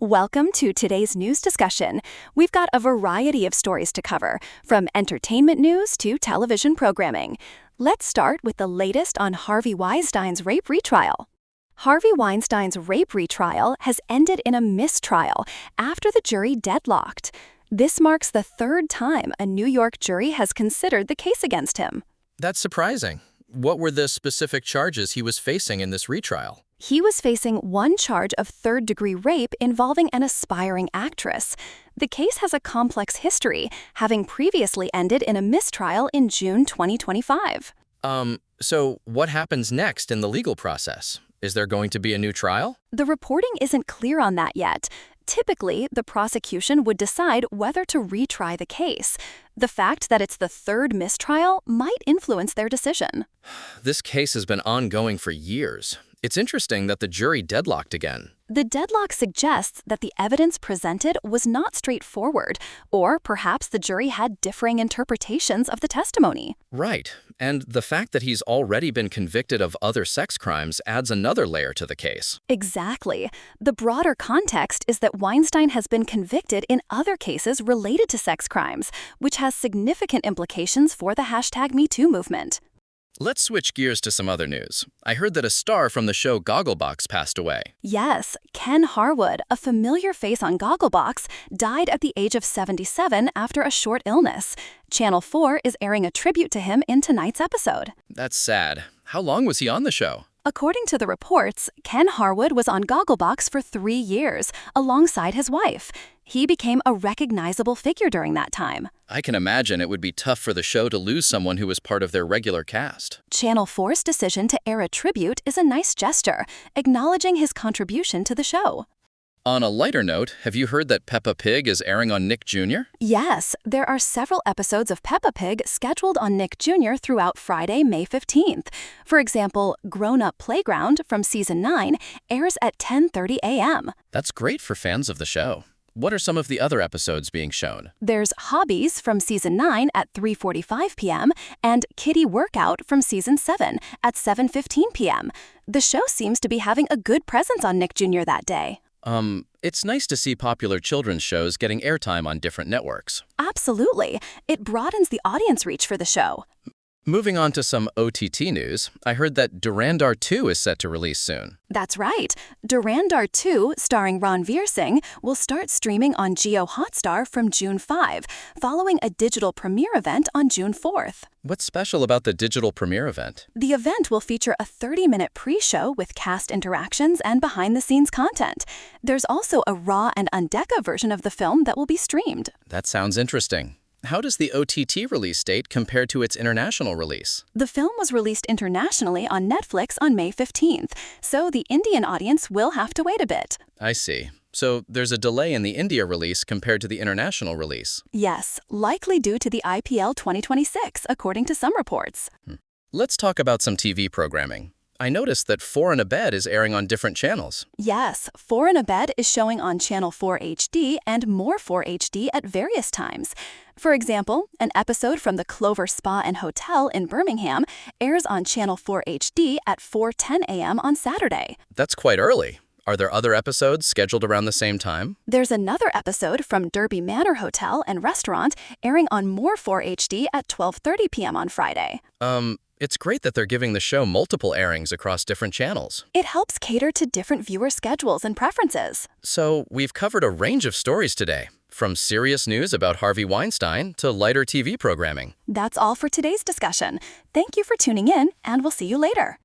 Welcome to today's news discussion. We've got a variety of stories to cover, from entertainment news to television programming. Let's start with the latest on Harvey Weinstein's rape retrial. Harvey Weinstein's rape retrial has ended in a mistrial after the jury deadlocked. This marks the third time a New York jury has considered the case against him. That's surprising. What were the specific charges he was facing in this retrial? He was facing one charge of third-degree rape involving an aspiring actress. The case has a complex history, having previously ended in a mistrial in June 2025. So what happens next in the legal process? Is there going to be a new trial? The reporting isn't clear on that yet. Typically, the prosecution would decide whether to retry the case. The fact that it's the third mistrial might influence their decision. This case has been ongoing for years. It's interesting that the jury deadlocked again. The deadlock suggests that the evidence presented was not straightforward, or perhaps the jury had differing interpretations of the testimony. Right. And the fact that he's already been convicted of other sex crimes adds another layer to the case. Exactly. The broader context is that Weinstein has been convicted in other cases related to sex crimes, which has significant implications for the #MeToo movement. Let's switch gears to some other news. I heard that a star from the show Gogglebox passed away. Yes, Ken Harwood, a familiar face on Gogglebox, died at the age of 77 after a short illness. Channel 4 is airing a tribute to him in tonight's episode. That's sad. How long was he on the show? According to the reports, Ken Harwood was on Gogglebox for 3 years, alongside his wife. He became a recognizable figure during that time. I can imagine it would be tough for the show to lose someone who was part of their regular cast. Channel 4's decision to air a tribute is a nice gesture, acknowledging his contribution to the show. On a lighter note, have you heard that Peppa Pig is airing on Nick Jr.? Yes, there are several episodes of Peppa Pig scheduled on Nick Jr. throughout Friday, May 15th. For example, Grown Up Playground from Season 9 airs at 10:30 a.m. That's great for fans of the show. What are some of the other episodes being shown? There's Hobbies from Season 9 at 3:45 p.m. and Kitty Workout from Season 7 at 7:15 p.m. The show seems to be having a good presence on Nick Jr. that day. It's nice to see popular children's shows getting airtime on different networks. Absolutely. It broadens the audience reach for the show. Moving on to some OTT news, I heard that Durandar 2 is set to release soon. That's right. Durandar 2, starring Ranveer Singh, will start streaming on Jio Hotstar from June 5, following a digital premiere event on June 4th. What's special about the digital premiere event? The event will feature a 30-minute pre-show with cast interactions and behind-the-scenes content. There's also a raw and undeca version of the film that will be streamed. That sounds interesting. How does the OTT release date compare to its international release? The film was released internationally on Netflix on May 15th, so the Indian audience will have to wait a bit. I see. So there's a delay in the India release compared to the international release. Yes, likely due to the IPL 2026, according to some reports. Let's talk about some TV programming. I noticed that 4 in a Bed is airing on different channels. Yes, 4 in a Bed is showing on Channel 4 HD and More 4 HD at various times. For example, an episode from the Clover Spa and Hotel in Birmingham airs on Channel 4 HD at 4:10 a.m. on Saturday. That's quite early. Are there other episodes scheduled around the same time? There's another episode from Derby Manor Hotel and Restaurant airing on More 4 HD at 12:30 p.m. on Friday. It's great that they're giving the show multiple airings across different channels. It helps cater to different viewer schedules and preferences. So we've covered a range of stories today, from serious news about Harvey Weinstein to lighter TV programming. That's all for today's discussion. Thank you for tuning in, and we'll see you later.